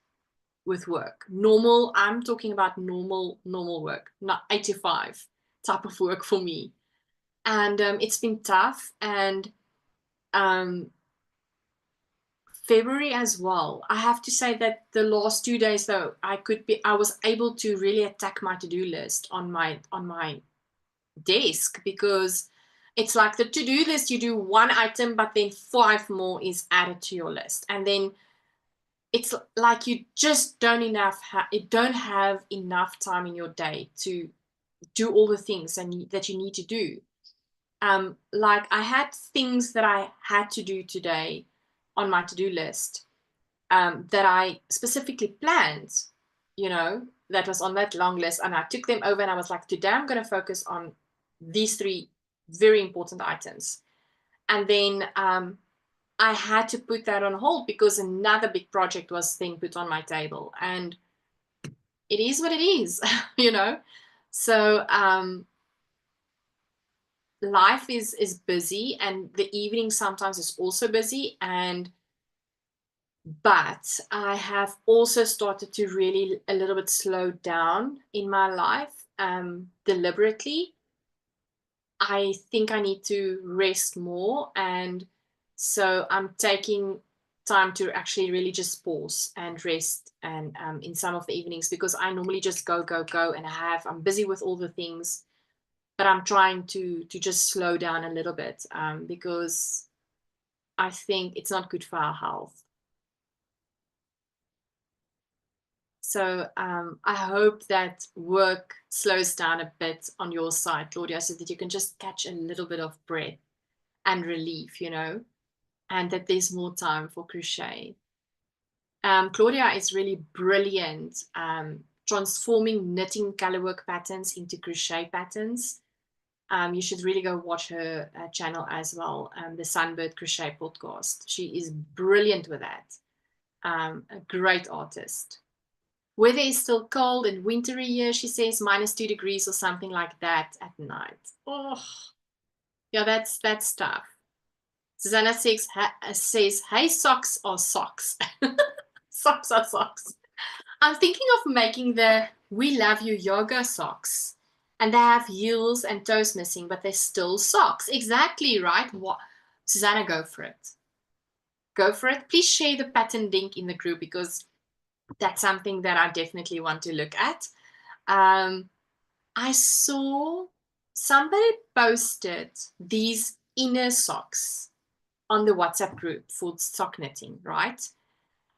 Speaker 1: with work. Normal, I'm talking about normal work, not 8 to 5 type of work for me. And it's been tough. And um, February as well. I have to say that the last 2 days though, I was able to really attack my to-do list on my desk, because it's like the to-do list, you do 1 item, but then 5 more is added to your list. And then it's like you just don't have enough time in your day to do all the things that you need to do. Like I had things that I had to do today on my to-do list, that I specifically planned, that was on that long list, and I took them over and I was like, today I'm going to focus on these 3 very important items. And then I had to put that on hold because another big project was then put on my table, and it is what it is, you know. So life is busy, and the evening sometimes is also busy, but I have also started to really a little bit slow down in my life, deliberately. I think I need to rest more, and so I'm taking time to actually really just pause and rest, and in some of the evenings, because I normally just go and I'm busy with all the things, but I'm trying to just slow down a little bit, because I think it's not good for our health. So I hope that work slows down a bit on your side, Claudia, so that you can just catch a little bit of breath and relief, and that there's more time for crochet. Claudia is really brilliant, transforming knitting colorwork patterns into crochet patterns. You should really go watch her channel as well, the Sunbird Crochet podcast. She is brilliant with that. A great artist. Weather is still cold and wintry here, she says, -2 degrees or something like that at night. Oh, yeah, that's tough. Susanna says, hey, socks are socks. Socks are socks. I'm thinking of making the We Love You yoga socks. And they have heels and toes missing, but they're still socks. Exactly, right? What? Susanna, go for it. Go for it. Please share the pattern link in the group, because that's something that I definitely want to look at. I saw somebody posted these inner socks on the WhatsApp group for sock knitting, right?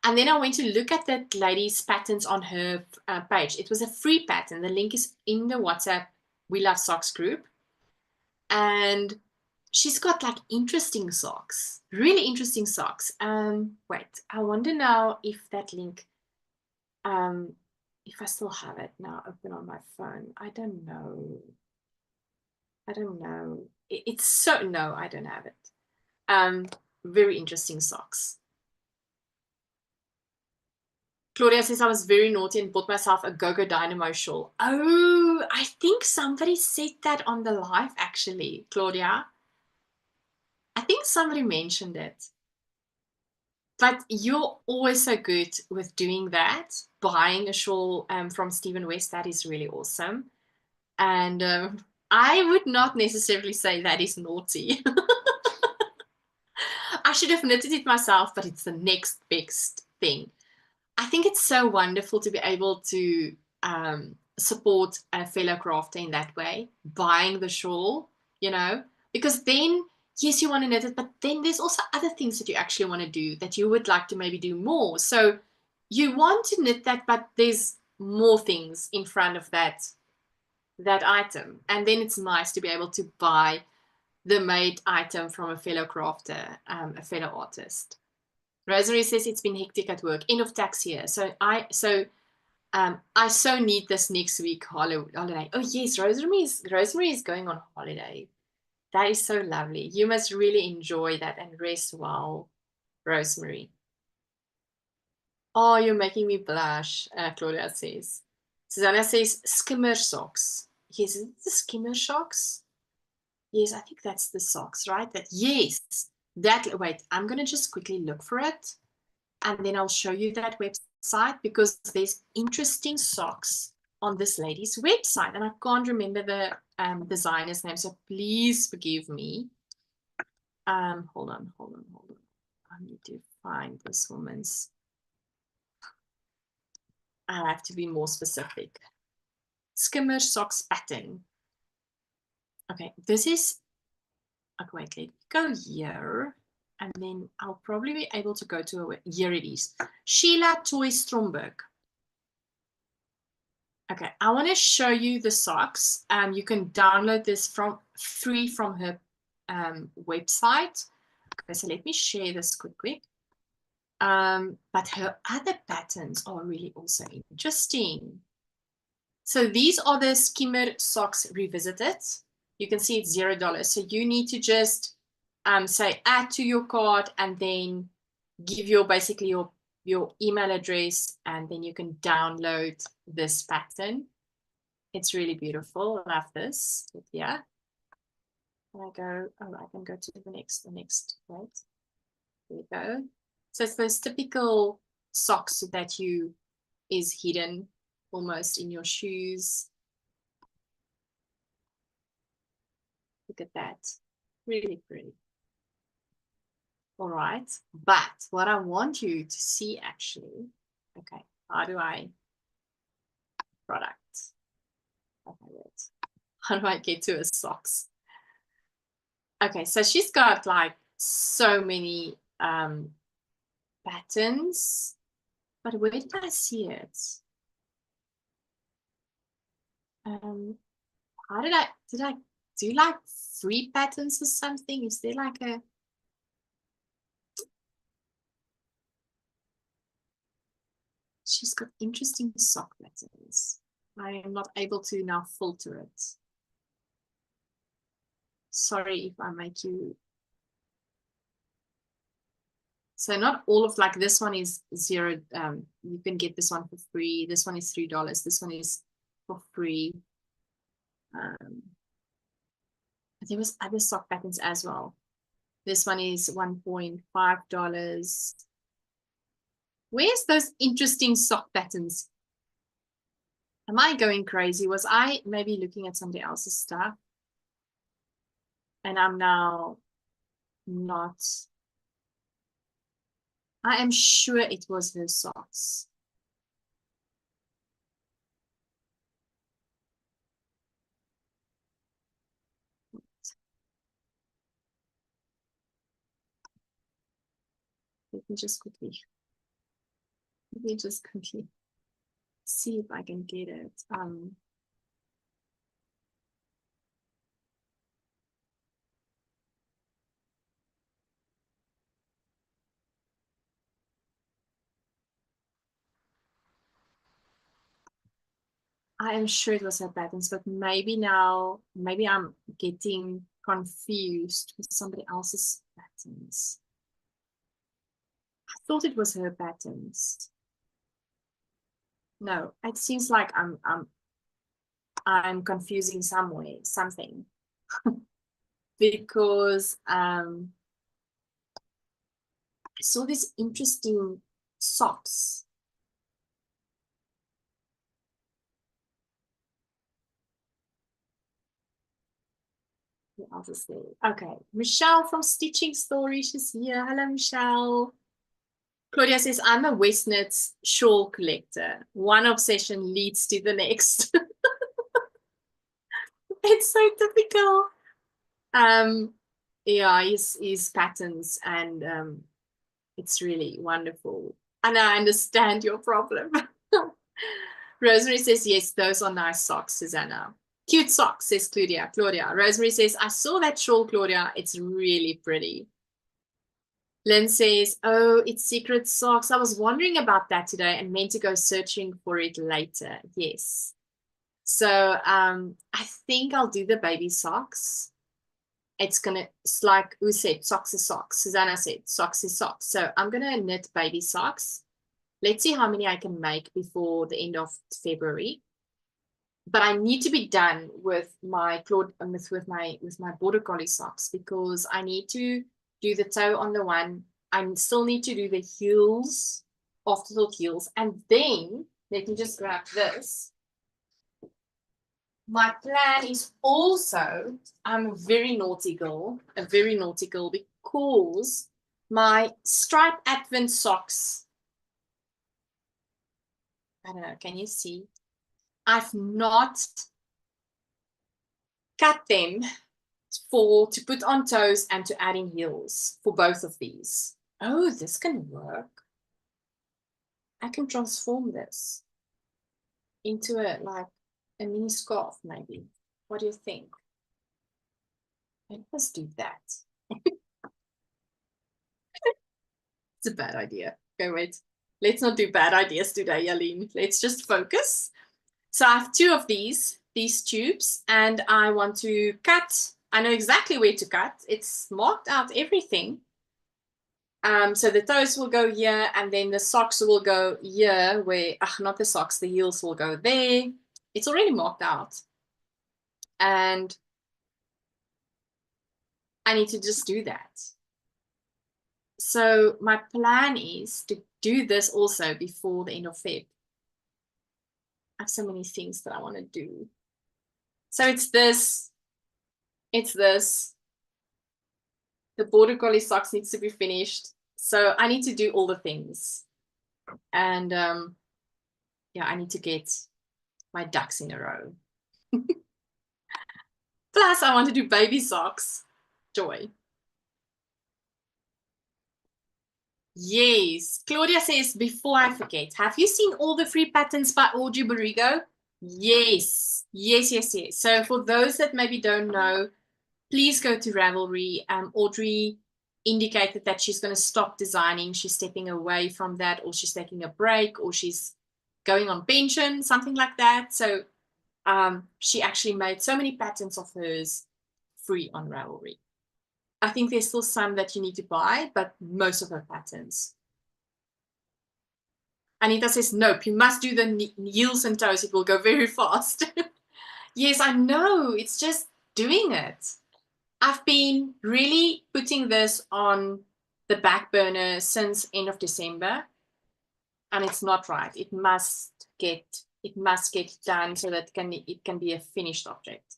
Speaker 1: And then I went to look at that lady's patterns on her page. It was a free pattern. The link is in the WhatsApp We Love Socks group. And she's got like interesting socks, really interesting socks. Wait, I wonder now if that link, if I still have it now open on my phone. I don't know. It's so, no, I don't have it. Very interesting socks. Claudia says, I was very naughty and bought myself a Go-Go Dynamo shawl. Oh, I think somebody said that on the live, actually, Claudia. I think somebody mentioned it. But you're always so good with doing that, buying a shawl from Stephen West. That is really awesome. And I would not necessarily say that is naughty. I should have knitted it myself, but it's the next best thing. I think it's so wonderful to be able to support a fellow crafter in that way, buying the shawl, you know, because then, yes, you want to knit it, but then there's also other things that you actually want to do that you would like to maybe do more. So you want to knit that, but there's more things in front of that item. And then it's nice to be able to buy the made item from a fellow crafter, a fellow artist. Rosemary says it's been hectic at work. End of tax year. So I so need this next week holiday. Oh yes, Rosemary is going on holiday. That is so lovely. You must really enjoy that and rest well, Rosemary. Oh, you're making me blush, Claudia says. Susanna says skimmer socks. Yes, is it the skimmer socks? Yes, I think that's the socks, right? Yes. Wait, I'm gonna just quickly look for it. And then I'll show you that website because there's interesting socks on this lady's website. And I can't remember the designer's name, so please forgive me. Hold on. I need to find this woman's. I have to be more specific. Skimmer socks pattern. Okay, this is, okay, wait, let me go here. And then I'll probably be able to go to here it is. Sheila Toy Stromberg. Okay, I want to show you the socks. You can download this free from her website. Okay, so let me share this quickly. But her other patterns are really also interesting. So these are the skimmer socks revisited. You can see it's $0. So you need to just say add to your cart and then give basically your email address, and then you can download this pattern. It's really beautiful. I love this. Yeah. I go, oh, I can go to the next, right? There we go. So it's those typical socks that is hidden almost in your shoes. Look at that. Really pretty. All right. But what I want you to see actually, okay, how do I product? Okay, wait. How do I get to her socks? Okay, so she's got like so many patterns, but where did I see it? How did I do like 3 patterns or something? Is there like a, she's got interesting sock patterns. I am not able to now filter it. Sorry if I make you. So not all of, like, this one is $0. You can get this one for free. This one is $3. This one is for free. There was other sock patterns as well. This one is $1.5. Where's those interesting sock patterns? Am I going crazy? Was I maybe looking at somebody else's stuff? And I'm now not. I am sure it was her socks. Let me just quickly see if I can get it. I am sure it was her patterns, but maybe I'm getting confused with somebody else's patterns. I thought it was her patterns. No, it seems like I'm confusing something because I saw these interesting socks. I'll just say, okay, Michelle from Stitching Story, she's here. Hello, Michelle. Claudia says, I'm a Westnitz shawl collector. One obsession leads to the next. It's so typical. Yeah, his patterns, and it's really wonderful. And I understand your problem. Rosemary says, yes, those are nice socks, Susanna. Cute socks, says Claudia. Rosemary says, I saw that shawl, Claudia. It's really pretty. Lynn says, oh, it's secret socks. I was wondering about that today and meant to go searching for it later. Yes. So I think I'll do the baby socks. It's like who said, socks is socks. Susanna said, socks is socks. So I'm going to knit baby socks. Let's see how many I can make before the end of February. But I need to be done with my border collie socks, because I need to do the toe on the one. I still need to do the heels, afterthought heels, and then let me just grab this. My plan is also, I'm a very naughty girl, because my striped advent socks, I don't know, can you see? I've not cut them to put on toes and to add in heels for both of these. Oh, this can work. I can transform this into a mini scarf, maybe. What do you think? Let's do that. It's a bad idea. Okay, wait. Let's not do bad ideas today, Jalene. Let's just focus. So I have two of these tubes, and I want to cut. I know exactly where to cut. It's marked out everything. So the toes will go here, and then the socks will go here, not the socks, the heels will go there. It's already marked out. And I need to just do that. So my plan is to do this also before the end of Feb. I have so many things that I want to do. So it's this. The border collie socks needs to be finished. So I need to do all the things. And yeah, I need to get my ducks in a row. Plus, I want to do baby socks. Joy. Yes. Claudia says, before I forget, have you seen all the free patterns by Audrey Borrego? Yes. Yes. So for those that maybe don't know, please go to Ravelry. Audrey indicated that she's going to stop designing. She's stepping away from that, or she's taking a break, or she's going on pension, something like that. So she actually made so many patterns of hers free on Ravelry. I think there's still some that you need to buy, but most of her patterns. Anita says, nope, you must do the heels and toes. It will go very fast. Yes, I know. It's just doing it. I've been really putting this on the back burner since end of December, and it's not right. It must get done so that it can be a finished object.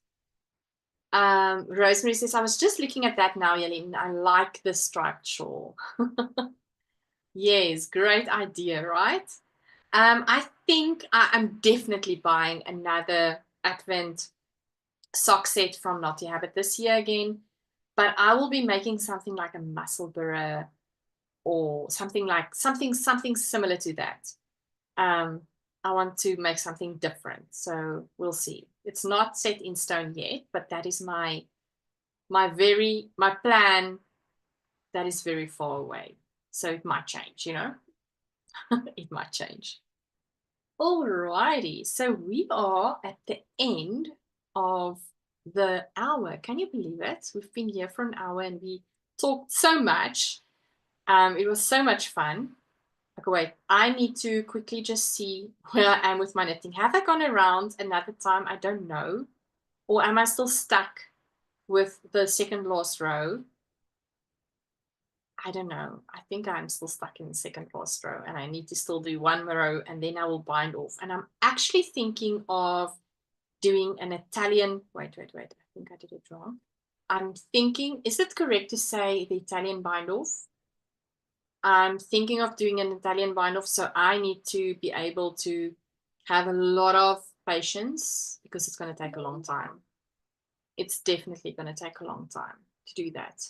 Speaker 1: Rosemary says, I was just looking at that now, Jalene. I like the striped shawl. Yes, great idea, right? I think I'm definitely buying another Advent sock set from Naughty Habit this year again, but I will be making something like a Musselburgh or something similar to that. I want to make something different, so we'll see. It's not set in stone yet, but that is my plan that is very far away. So it might change, you know. It might change. Alrighty, so we are at the end of the hour. Can you believe it? We've been here for an hour and we talked so much. It was so much fun. Okay, wait, I need to quickly just see where I am with my knitting. Have I gone around another time? I don't know. Or am I still stuck with the second last row? I don't know. I think I'm still stuck in the second last row and I need to still do one row and then I will bind off. And I'm actually thinking of doing an Italian, wait. I think I did it wrong. I'm thinking, is it correct to say the Italian bind-off? I'm thinking of doing an Italian bind-off, so I need to be able to have a lot of patience because it's going to take a long time. It's definitely going to take a long time to do that.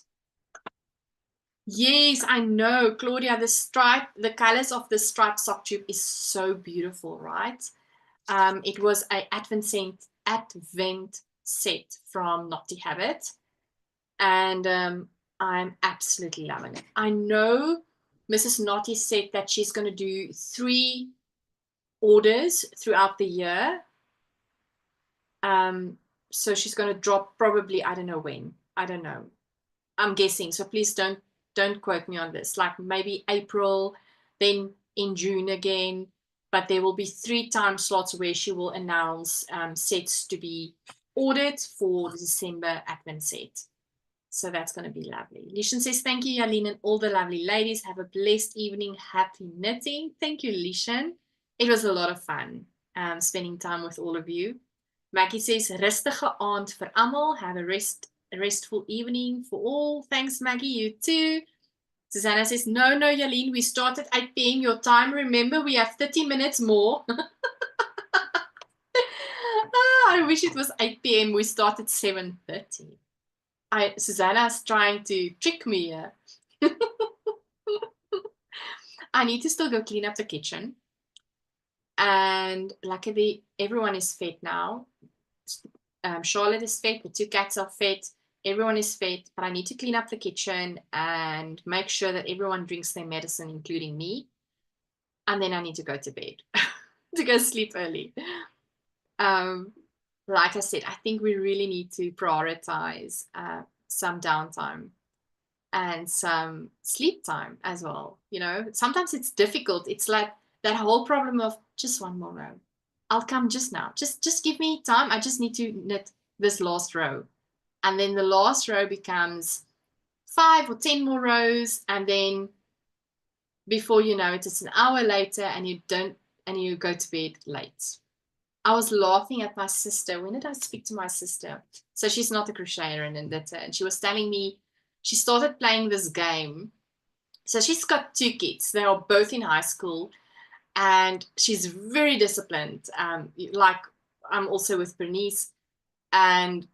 Speaker 1: Yes, I know, Claudia, the colors of the striped sock tube is so beautiful, right? It was an advent set from Naughty Habit, and I'm absolutely loving it. I know Mrs. Naughty said that she's going to do 3 orders throughout the year. So she's going to drop probably, I don't know when. I don't know. I'm guessing. So please don't quote me on this. Like maybe April, then in June again. But there will be 3 time slots where she will announce sets to be ordered for the December advent set. So that's going to be lovely. Lishan says, thank you, Jalene, and all the lovely ladies. Have a blessed evening. Happy knitting. Thank you, Lishan. It was a lot of fun spending time with all of you. Maggie says, rustige aand vir almal. Have a restful evening for all. Thanks, Maggie. You too. Susanna says, no, Jalene, we start at 8 p.m. your time. Remember, we have 30 minutes more. I wish it was 8 p.m. We start at 7:30. Susanna's trying to trick me here. I need to still go clean up the kitchen. And luckily, everyone is fed now. Charlotte is fed, the 2 cats are fed, everyone is fed, but I need to clean up the kitchen and make sure that everyone drinks their medicine, including me. And then I need to go to bed to go sleep early. Like I said, I think we really need to prioritize some downtime and some sleep time as well. You know, sometimes it's difficult. It's like that whole problem of just one more row. I'll come just now. Just give me time. I just need to knit this last row. And then the last row becomes 5 or 10 more rows. And then before you know it, it's an hour later and you go to bed late. I was laughing at my sister. When did I speak to my sister? So she's not a crocheter and a knitter. And she was telling me she started playing this game. So she's got 2 kids. They are both in high school. And she's very disciplined. Like I'm also with Bernice. And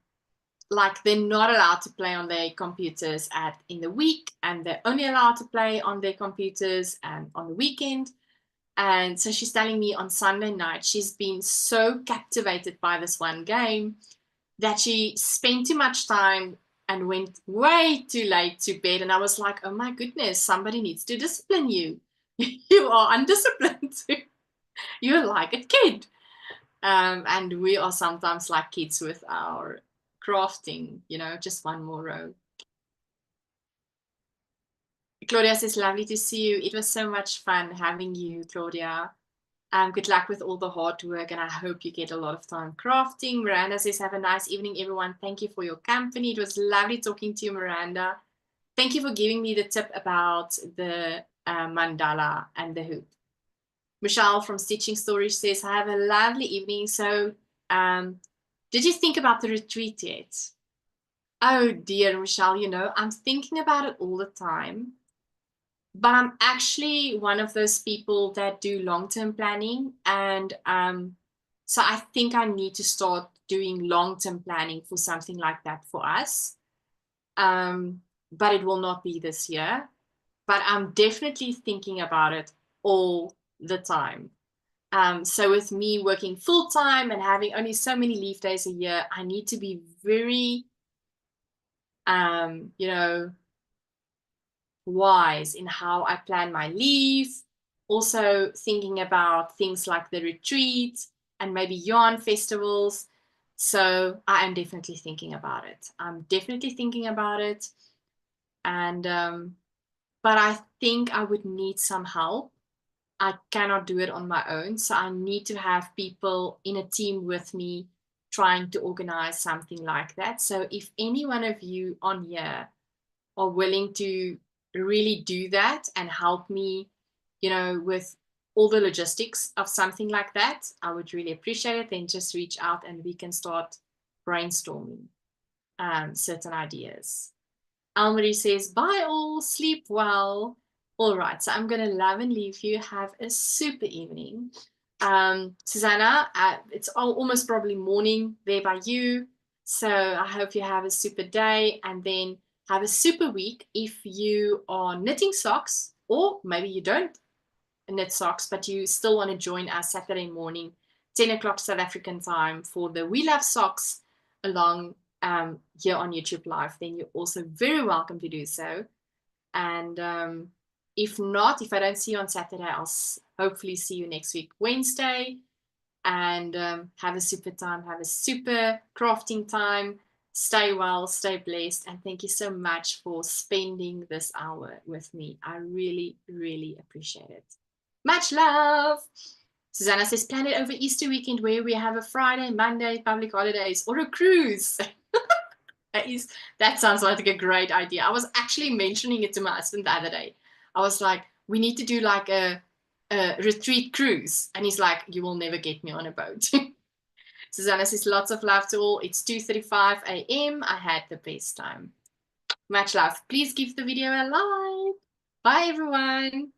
Speaker 1: like they're not allowed to play on their computers in the week. And they're only allowed to play on their computers and on the weekend. And so she's telling me on Sunday night, she's been so captivated by this one game that she spent too much time and went way too late to bed. And I was like, oh my goodness, somebody needs to discipline you. You are undisciplined. You're like a kid. And we are sometimes like kids with our crafting, you know, just one more row. Claudia says, lovely to see you. It was so much fun having you, Claudia. Good luck with all the hard work, and I hope you get a lot of time crafting. Miranda says, have a nice evening, everyone. Thank you for your company. It was lovely talking to you, Miranda. Thank you for giving me the tip about the mandala and the hoop. Michelle from Stitching Stories says, have a lovely evening. So did you think about the retreat yet? Oh dear, Michelle, you know, I'm thinking about it all the time. But I'm actually one of those people that do long-term planning. And so I think I need to start doing long-term planning for something like that for us. But it will not be this year. But I'm definitely thinking about it all the time. So with me working full-time and having only so many leave days a year, I need to be very, you know, wise in how I plan my leave, also thinking about things like the retreat and maybe yarn festivals. So I am definitely thinking about it. I'm definitely thinking about it. And but I think I would need some help. I cannot do it on my own. So I need to have people in a team with me trying to organize something like that. So if any one of you on here are willing to really do that and help me, you know, with all the logistics of something like that, I would really appreciate it. Then just reach out and we can start brainstorming. certain ideas. Almarie says, bye all, sleep well. All right, so I'm going to love and leave you. Have a super evening. Susanna, it's almost probably morning there by you. So I hope you have a super day and then have a super week if you are knitting socks, or maybe you don't knit socks, but you still want to join us Saturday morning, 10 o'clock South African time for the We Love Socks along here on YouTube Live, then you're also very welcome to do so. And if not, if I don't see you on Saturday, I'll hopefully see you next week, Wednesday. And have a super time, have a super crafting time. Stay well, stay blessed, and thank you so much for spending this hour with me. I really, really appreciate it. Much love. Susanna says, plan it over Easter weekend where we have a Friday, Monday, public holidays, or a cruise. That sounds like a great idea. I was actually mentioning it to my husband the other day. I was like, we need to do like a retreat cruise. And he's like, you will never get me on a boat. Susanna says, lots of love to all. It's 2:35 a.m. I had the best time. Much love. Please give the video a like. Bye, everyone.